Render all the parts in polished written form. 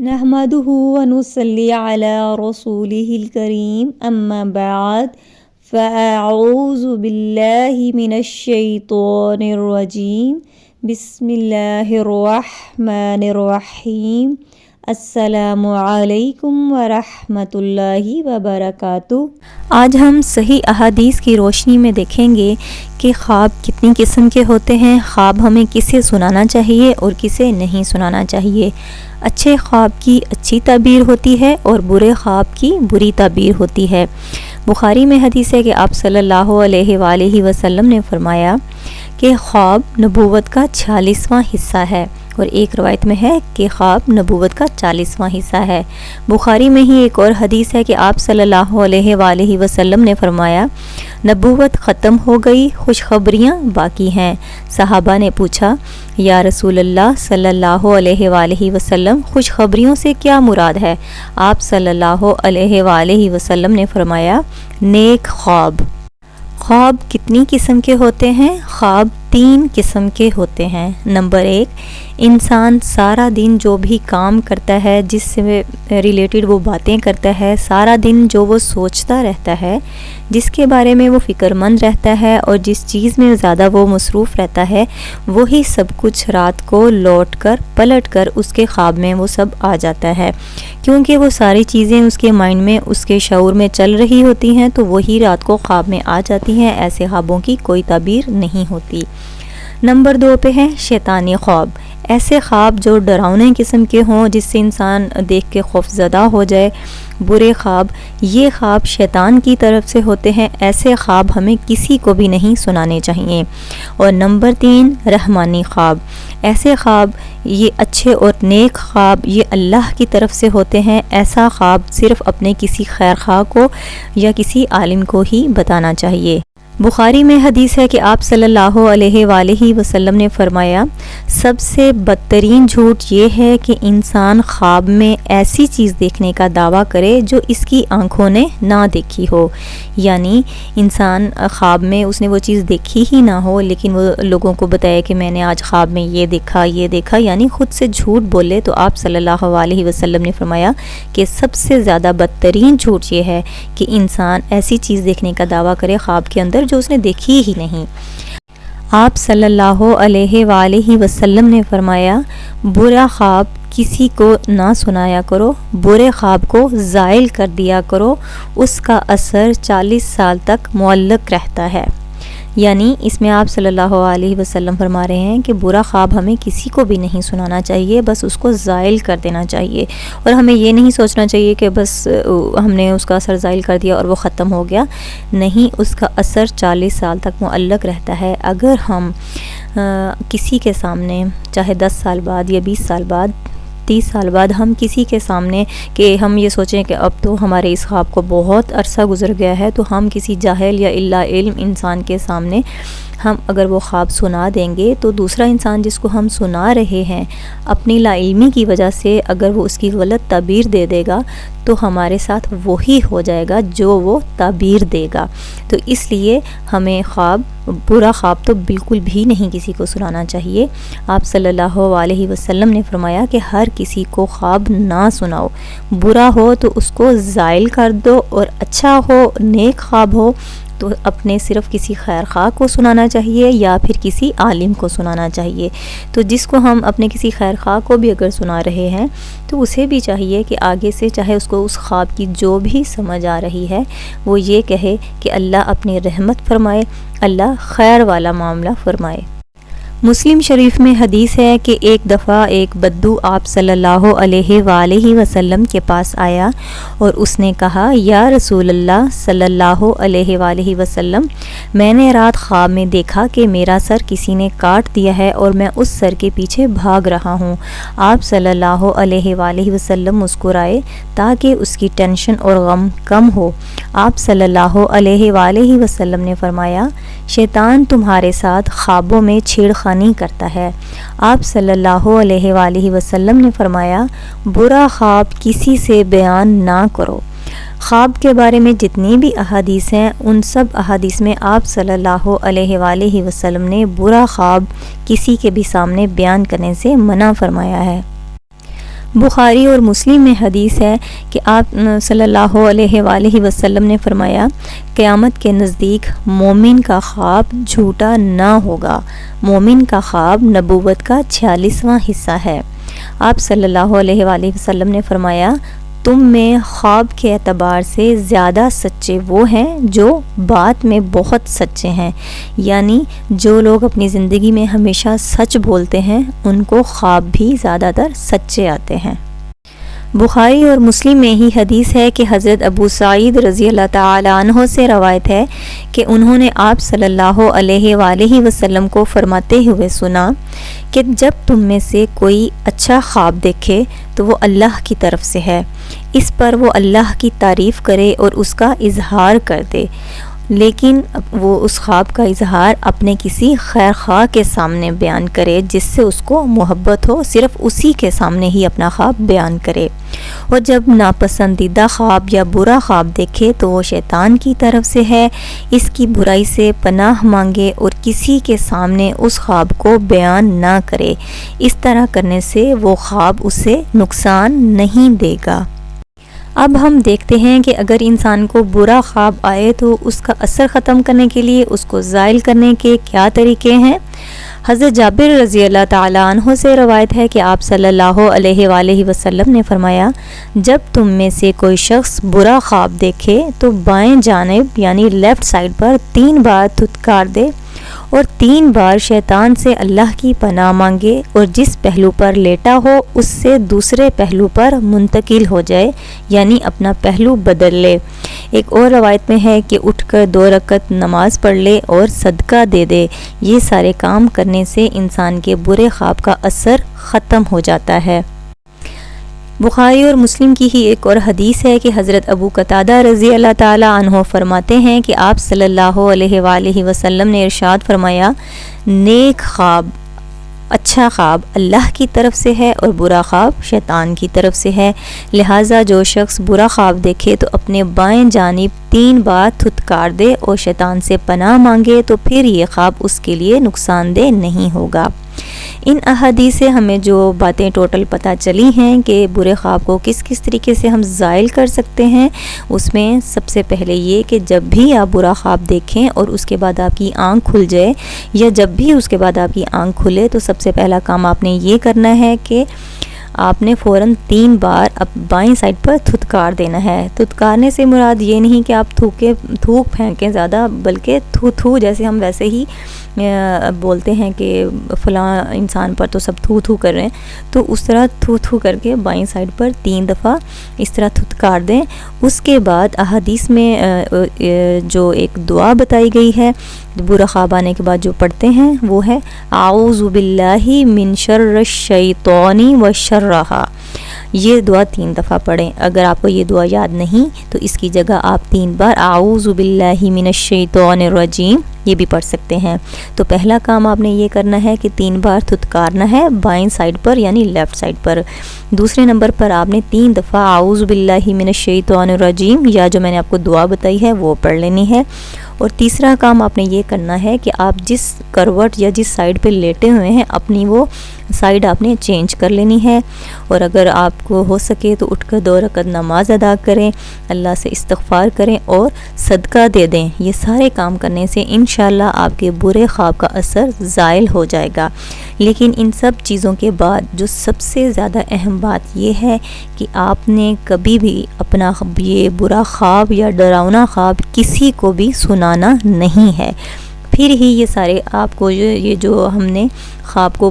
نحمده ونصلي على رسوله الكريم أما بعد فأعوذ بالله من الشيطان الرجيم بسم الله الرحمن الرحيم السلام علیکم ورحمۃ اللہ وبرکاتہ۔ آج ہم صحیح احادیث کی روشنی میں دیکھیں گے کہ خواب کتنی قسم کے ہوتے ہیں، خواب ہمیں کسے سنانا چاہیے اور کسے نہیں سنانا چاہیے۔ اچھے خواب کی اچھی تعبیر ہوتی ہے اور برے خواب کی بری تعبیر ہوتی ہے۔ بخاری میں حدیث ہے کہ آپ صلی اللہ علیہ وآلہ وسلم نے فرمایا کہ خواب نبوت کا 46واں حصہ ہے، اور ایک روایت میں ہے کہ خواب نبوت کا 40واں حصہ ہے۔ بخاری میں ہی ایک اور حدیث ہے کہ آپ صلی اللہ علیہ وآلہ وسلم نے فرمایا نبوت ختم ہو گئی، خوشخبریاں باقی ہیں۔ صحابہ نے پوچھا یا رسول اللہ صلی اللہ علیہ وآلہ وسلم خوشخبریوں سے کیا مراد ہے؟ آپ صلی اللہ علیہ وآلہ وسلم نے فرمایا نیک خواب۔ خواب کتنی قسم کے ہوتے ہیں؟ خواب 3 قسم کے ہوتے ہیں۔ نمبر 1، انسان سارا دن جو بھی کام کرتا ہے، جس سے ریلیٹڈ وہ باتیں کرتا ہے، سارا دن جو وہ سوچتا رہتا ہے، جس کے بارے میں وہ فکر مند رہتا ہے اور جس چیز میں زیادہ وہ مصروف رہتا ہے، وہی سب کچھ رات کو لوٹ کر پلٹ کر اس کے خواب میں وہ سب آ جاتا ہے، کیونکہ وہ ساری چیزیں اس کے مائنڈ میں، اس کے شعور میں چل رہی ہوتی ہیں، تو وہی رات کو خواب میں آ جاتی ہیں۔ ایسے خوابوں کی کوئی تعبیر نہیں ہوتی۔ نمبر 2 پہ ہے شیطانی خواب۔ ایسے خواب جو ڈراؤنے قسم کے ہوں، جس سے انسان دیکھ کے خوف زدہ ہو جائے، برے خواب، یہ خواب شیطان کی طرف سے ہوتے ہیں۔ ایسے خواب ہمیں کسی کو بھی نہیں سنانے چاہیے۔ اور نمبر 3، رحمانی خواب۔ ایسے خواب، یہ اچھے اور نیک خواب، یہ اللہ کی طرف سے ہوتے ہیں۔ ایسا خواب صرف اپنے کسی خیر خواہ کو یا کسی عالم کو ہی بتانا چاہیے۔ بخاری میں حدیث ہے کہ آپ صلی اللہ علیہ وآلہ وسلم نے فرمایا سب سے بدترین جھوٹ یہ ہے کہ انسان خواب میں ایسی چیز دیکھنے کا دعویٰ کرے جو اس کی آنکھوں نے نہ دیکھی ہو، یعنی انسان خواب میں اس نے وہ چیز دیکھی ہی نہ ہو، لیکن وہ لوگوں کو بتائے کہ میں نے آج خواب میں یہ دیکھا، یعنی خود سے جھوٹ بولے۔ تو آپ صلی اللہ علیہ وسلم نے فرمایا کہ سب سے زیادہ بدترین جھوٹ یہ ہے کہ انسان ایسی چیز دیکھنے کا دعویٰ کرے خواب کے اندر جو اس نے دیکھی ہی نہیں۔ آپ صلی اللہ علیہ وآلہ وسلم نے فرمایا برا خواب کسی کو نہ سنایا کرو، برے خواب کو زائل کر دیا کرو، اس کا اثر 40 سال تک معلق رہتا ہے۔ یعنی اس میں آپ صلی اللہ علیہ وسلم فرما رہے ہیں کہ برا خواب ہمیں کسی کو بھی نہیں سنانا چاہیے، بس اس کو زائل کر دینا چاہیے، اور ہمیں یہ نہیں سوچنا چاہیے کہ بس ہم نے اس کا اثر زائل کر دیا اور وہ ختم ہو گیا۔ نہیں، اس کا اثر 40 سال تک معلق رہتا ہے۔ اگر ہم کسی کے سامنے چاہے 10 سال بعد یا 20 سال بعد 30 سال بعد ہم کسی کے سامنے کہ ہم یہ سوچیں کہ اب تو ہمارے اس خواب کو بہت عرصہ گزر گیا ہے، تو ہم کسی جاہل یا الا علم انسان کے سامنے ہم اگر وہ خواب سنا دیں گے، تو دوسرا انسان جس کو ہم سنا رہے ہیں اپنی لا علمی کی وجہ سے اگر وہ اس کی غلط تعبیر دے دے گا، تو ہمارے ساتھ وہی ہو جائے گا جو وہ تعبیر دے گا۔ تو اس لیے ہمیں برا خواب تو بالکل بھی نہیں کسی کو سنانا چاہیے۔ آپ صلی اللہ علیہ وسلم نے فرمایا کہ ہر کسی کو خواب نہ سناؤ، برا ہو تو اس کو زائل کر دو، اور اچھا ہو، نیک خواب ہو تو اپنے صرف کسی خیر خواہ کو سنانا چاہیے یا پھر کسی عالم کو سنانا چاہیے۔ تو جس کو ہم اپنے کسی خیر خواہ کو بھی اگر سنا رہے ہیں، تو اسے بھی چاہیے کہ آگے سے چاہے اس کو اس خواب کی جو بھی سمجھ آ رہی ہے، وہ یہ کہے کہ اللہ اپنی رحمت فرمائے، اللہ خیر والا معاملہ فرمائے۔ مسلم شریف میں حدیث ہے کہ ایک دفعہ ایک بدو آپ صلی اللہ علیہ وآلہ وسلم کے پاس آیا اور اس نے کہا یا رسول اللہ صلی اللہ علیہ وآلہ وسلم، میں نے رات خواب میں دیکھا کہ میرا سر کسی نے کاٹ دیا ہے اور میں اس سر کے پیچھے بھاگ رہا ہوں۔ آپ صلی اللہ علیہ وآلہ وسلم مسکرائے تاکہ اس کی ٹینشن اور غم کم ہو۔ آپ صلی اللہ علیہ وآلہ وسلم نے فرمایا شیطان تمہارے ساتھ خوابوں میں چھیڑخانی کرتا ہے۔ آپ صلی اللہ علیہ وآلہ وسلم نے فرمایا برا خواب کسی سے بیان نہ کرو۔ خواب کے بارے میں جتنی بھی احادیث ہیں، ان سب احادیث میں آپ صلی اللہ علیہ وآلہ وسلم نے برا خواب کسی کے بھی سامنے بیان کرنے سے منع فرمایا ہے۔ بخاری اور مسلم میں حدیث ہے کہ آپ صلی اللہ علیہ وآلہ وسلم نے فرمایا، قیامت کے نزدیک مومن کا خواب جھوٹا نہ ہوگا۔ مومن کا خواب نبوت کا 46واں حصہ ہے۔ آپ صلی اللہ علیہ وآلہ وسلم نے فرمایا، تم میں خواب کے اعتبار سے زیادہ سچے وہ ہیں جو بات میں بہت سچے ہیں، یعنی جو لوگ اپنی زندگی میں ہمیشہ سچ بولتے ہیں ان کو خواب بھی زیادہ تر سچے آتے ہیں۔ بخاری اور مسلم میں ہی حدیث ہے کہ حضرت ابو سعید رضی اللہ تعالی عنہ سے روایت ہے کہ انہوں نے آپ صلی اللہ علیہ وآلہ وسلم کو فرماتے ہوئے سنا کہ جب تم میں سے کوئی اچھا خواب دیکھے تو وہ اللہ کی طرف سے ہے، اس پر وہ اللہ کی تعریف کرے اور اس کا اظہار کر دے، لیکن وہ اس خواب کا اظہار اپنے کسی خیر خواہ کے سامنے بیان کرے جس سے اس کو محبت ہو، صرف اسی کے سامنے ہی اپنا خواب بیان کرے، اور جب ناپسندیدہ خواب یا برا خواب دیکھے تو وہ شیطان کی طرف سے ہے، اس کی برائی سے پناہ مانگے اور کسی کے سامنے اس خواب کو بیان نہ کرے، اس طرح کرنے سے وہ خواب اسے نقصان نہیں دے گا۔ اب ہم دیکھتے ہیں کہ اگر انسان کو برا خواب آئے تو اس کا اثر ختم کرنے کے لیے اس کو زائل کرنے کے کیا طریقے ہیں۔ حضرت جابر رضی اللہ تعالی عنہ سے روایت ہے کہ آپ صلی اللہ علیہ وآلہ وسلم نے فرمایا، جب تم میں سے کوئی شخص برا خواب دیکھے تو بائیں جانب یعنی لیفٹ سائڈ پر 3 بار دھتکار دے اور 3 بار شیطان سے اللہ کی پناہ مانگے، اور جس پہلو پر لیٹا ہو اس سے دوسرے پہلو پر منتقل ہو جائے، یعنی اپنا پہلو بدل لے۔ ایک اور روایت میں ہے کہ اٹھ کر 2 رکعت نماز پڑھ لے اور صدقہ دے دے۔ یہ سارے کام کرنے سے انسان کے برے خواب کا اثر ختم ہو جاتا ہے۔ بخاری اور مسلم کی ہی ایک اور حدیث ہے کہ حضرت ابو قتادہ رضی اللہ تعالی عنہ فرماتے ہیں کہ آپ صلی اللہ علیہ وآلہ وسلم نے ارشاد فرمایا، نیک خواب، اچھا خواب اللہ کی طرف سے ہے اور برا خواب شیطان کی طرف سے ہے، لہٰذا جو شخص برا خواب دیکھے تو اپنے بائیں جانب 3 بار دھتکار دے اور شیطان سے پناہ مانگے تو پھر یہ خواب اس کے لیے نقصان دہ نہیں ہوگا۔ ان احادیث سے ہمیں جو باتیں ٹوٹل پتہ چلی ہیں کہ برے خواب کو کس کس طریقے سے ہم زائل کر سکتے ہیں، اس میں سب سے پہلے یہ کہ جب بھی آپ برا خواب دیکھیں اور اس کے بعد آپ کی آنکھ کھل جائے، یا جب بھی اس کے بعد آپ کی آنکھ کھلے تو سب سے پہلا کام آپ نے یہ کرنا ہے کہ آپ نے فوراً 3 بار اب بائیں سائڈ پر تھتکار دینا ہے۔ تھتکارنے سے مراد یہ نہیں کہ آپ تھوک پھینکیں زیادہ، بلکہ تھو جیسے ہم ویسے ہی بولتے ہیں کہ فلاں انسان پر تو سب تھو کر رہے ہیں، تو اس طرح تھو کر کے بائیں سائڈ پر 3 دفعہ اس طرح تھتکار دیں۔ اس کے بعد احادیث میں جو ایک دعا بتائی گئی ہے برا خواب آنے کے بعد جو پڑھتے ہیں وہ ہے اعوذ باللہ من شر الشیطان و شرہا۔ یہ دعا 3 دفعہ پڑھیں۔ اگر آپ کو یہ دعا یاد نہیں تو اس کی جگہ آپ 3 بار اعوذ باللہ من الشیطان الرجیم یہ بھی پڑھ سکتے ہیں۔ تو پہلا کام آپ نے یہ کرنا ہے کہ 3 بار تھتکارنا ہے بائیں سائڈ پر یعنی لیفٹ سائڈ پر۔ دوسرے نمبر پر آپ نے 3 دفعہ اعوذ باللہ من الشیطان الرجیم یا جو میں نے آپ کو دعا بتائی ہے وہ پڑھ لینی ہے۔ اور تیسرا کام آپ نے یہ کرنا ہے کہ آپ جس کروٹ یا جس سائڈ پہ لیٹے ہوئے ہیں اپنی وہ سائڈ آپ نے چینج کر لینی ہے، اور اگر آپ کو ہو سکے تو اٹھ کر 2 رکعت نماز ادا کریں، اللہ سے استغفار کریں اور صدقہ دے دیں۔ یہ سارے کام کرنے سے انشاءاللہ آپ کے برے خواب کا اثر زائل ہو جائے گا۔ لیکن ان سب چیزوں کے بعد جو سب سے زیادہ اہم بات یہ ہے کہ آپ نے کبھی بھی اپنا یہ برا خواب یا ڈراؤنا خواب کسی کو بھی سنانا نہیں ہے، پھر ہی یہ سارے آپ کو یہ جو ہم نے خواب کو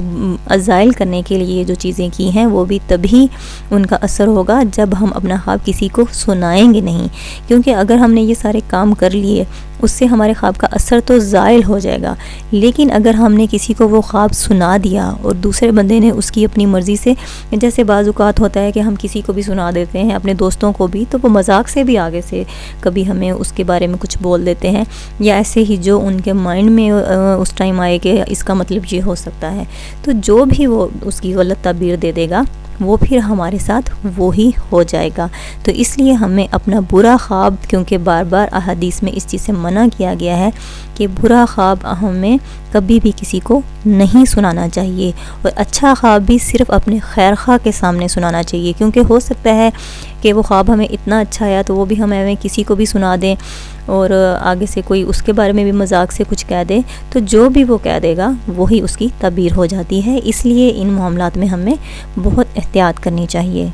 زائل کرنے کے لیے جو چیزیں کی ہیں وہ بھی تبھی ان کا اثر ہوگا جب ہم اپنا خواب کسی کو سنائیں گے نہیں، کیونکہ اگر ہم نے یہ سارے کام کر لیے اس سے ہمارے خواب کا اثر تو زائل ہو جائے گا، لیکن اگر ہم نے کسی کو وہ خواب سنا دیا اور دوسرے بندے نے اس کی اپنی مرضی سے، جیسے بعض اوقات ہوتا ہے کہ ہم کسی کو بھی سنا دیتے ہیں اپنے دوستوں کو بھی، تو وہ مذاق سے بھی آگے سے کبھی ہمیں اس کے بارے میں کچھ بول دیتے ہیں، یا ایسے ہی جو ان کے مائنڈ میں اس ٹائم آئے کہ اس کا مطلب یہ ہو سکتا ہوتا ہے، تو جو بھی وہ اس کی غلط تعبیر دے دے گا وہ پھر ہمارے ساتھ وہی ہو جائے گا۔ تو اس لیے ہمیں اپنا برا خواب، کیونکہ بار بار احادیث میں اس چیز سے منع کیا گیا ہے کہ برا خواب ہمیں کبھی بھی کسی کو نہیں سنانا چاہیے، اور اچھا خواب بھی صرف اپنے خیر خواہ کے سامنے سنانا چاہیے، کیونکہ ہو سکتا ہے کہ وہ خواب ہمیں اتنا اچھا آیا تو وہ بھی ہمیں کسی کو بھی سنا دیں، اور آگے سے کوئی اس کے بارے میں بھی مذاق سے کچھ کہہ دے، تو جو بھی وہ کہہ دے گا وہی اس کی تعبیر ہو جاتی ہے۔ اس لیے ان معاملات میں ہمیں بہت احتیاط کرنی چاہیے۔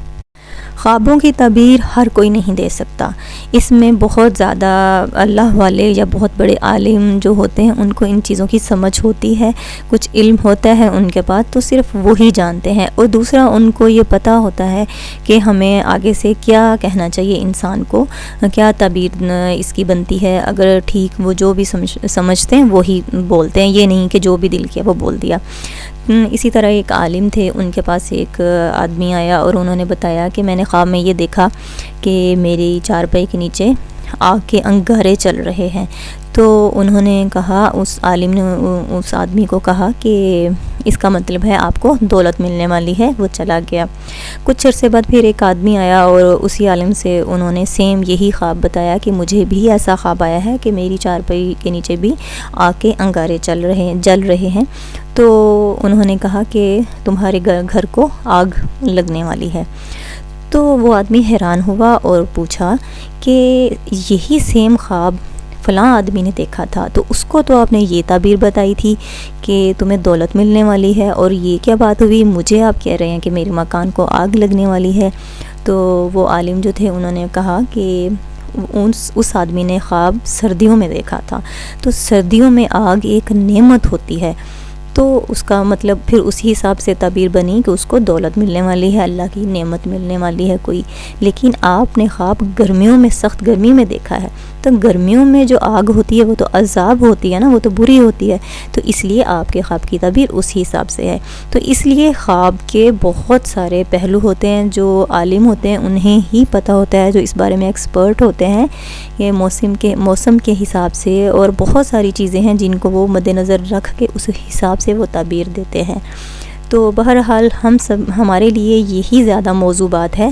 خوابوں کی تعبیر ہر کوئی نہیں دے سکتا، اس میں بہت زیادہ اللہ والے یا بہت بڑے عالم جو ہوتے ہیں ان کو ان چیزوں کی سمجھ ہوتی ہے، کچھ علم ہوتا ہے ان کے پاس، تو صرف وہی جانتے ہیں، اور دوسرا ان کو یہ پتہ ہوتا ہے کہ ہمیں آگے سے کیا کہنا چاہیے، انسان کو کیا تعبیر اس کی بنتی ہے۔ اگر ٹھیک وہ جو بھی سمجھتے ہیں وہی بولتے ہیں، یہ نہیں کہ جو بھی دل کیا وہ بول دیا۔ اسی طرح ایک عالم تھے، ان کے پاس ایک آدمی آیا اور انہوں نے بتایا کہ میں نے خواب میں یہ دیکھا کہ میری چارپائی کے نیچے آگ کے انگارے چل رہے ہیں۔ تو انہوں نے کہا، اس عالم نے اس آدمی کو کہا کہ اس کا مطلب ہے آپ کو دولت ملنے والی ہے۔ وہ چلا گیا۔ کچھ عرصے بعد پھر ایک آدمی آیا اور اسی عالم سے انہوں نے سیم یہی خواب بتایا کہ مجھے بھی ایسا خواب آیا ہے کہ میری چارپائی کے نیچے بھی آگ کے انگارے جل رہے ہیں۔ تو انہوں نے کہا کہ تمہارے گھر کو آگ لگنے والی ہے۔ تو وہ آدمی حیران ہوا اور پوچھا کہ یہی سیم خواب فلاں آدمی نے دیکھا تھا، تو اس کو تو آپ نے یہ تعبیر بتائی تھی کہ تمہیں دولت ملنے والی ہے، اور یہ کیا بات ہوئی، مجھے آپ کہہ رہے ہیں کہ میرے مکان کو آگ لگنے والی ہے۔ تو وہ عالم جو تھے انہوں نے کہا کہ اس آدمی نے خواب سردیوں میں دیکھا تھا، تو سردیوں میں آگ ایک نعمت ہوتی ہے، تو اس کا مطلب پھر اسی حساب سے تعبیر بنی کہ اس کو دولت ملنے والی ہے، اللہ کی نعمت ملنے والی ہے کوئی۔ لیکن آپ نے خواب گرمیوں میں، سخت گرمی میں دیکھا ہے، تو گرمیوں میں جو آگ ہوتی ہے وہ تو عذاب ہوتی ہے نا، وہ تو بری ہوتی ہے، تو اس لیے آپ کے خواب کی تعبیر اسی حساب سے ہے۔ تو اس لیے خواب کے بہت سارے پہلو ہوتے ہیں، جو عالم ہوتے ہیں انہیں ہی پتہ ہوتا ہے، جو اس بارے میں ایکسپرٹ ہوتے ہیں، یہ موسم کے حساب سے، اور بہت ساری چیزیں ہیں جن کو وہ مد نظر رکھ کے اس حساب سے وہ تعبیر دیتے ہیں۔ تو بہرحال ہمارے لیے یہی زیادہ موضوع بات ہے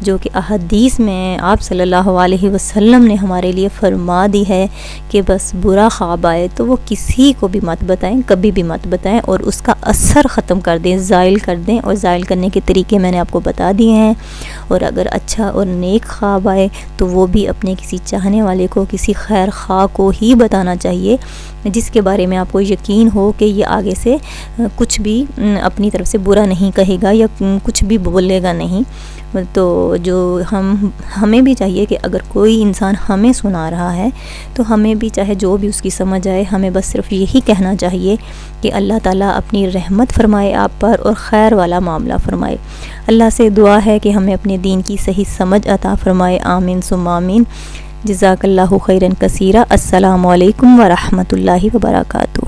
جو کہ احادیث میں آپ صلی اللہ علیہ وسلم نے ہمارے لیے فرما دی ہے کہ بس برا خواب آئے تو وہ کسی کو بھی مت بتائیں، کبھی بھی مت بتائیں، اور اس کا اثر ختم کر دیں، زائل کر دیں، اور زائل کرنے کے طریقے میں نے آپ کو بتا دیے ہیں۔ اور اگر اچھا اور نیک خواب آئے تو وہ بھی اپنے کسی چاہنے والے کو، کسی خیر خواہ کو ہی بتانا چاہیے، جس کے بارے میں آپ کو یقین ہو کہ یہ آگے سے کچھ بھی اپنی طرف سے برا نہیں کہے گا یا کچھ بھی بولے گا نہیں۔ تو جو ہمیں بھی چاہیے کہ اگر کوئی انسان ہمیں سنا رہا ہے تو ہمیں بھی چاہے جو بھی اس کی سمجھ آئے، ہمیں بس صرف یہی کہنا چاہیے کہ اللہ تعالیٰ اپنی رحمت فرمائے آپ پر اور خیر والا معاملہ فرمائے۔ اللہ سے دعا ہے کہ ہمیں اپنے دین کی صحیح سمجھ عطا فرمائے، آمین ثم آمین۔ جزاک اللہ خیرا کثیرا۔ السلام علیکم ورحمۃ اللہ وبرکاتہ۔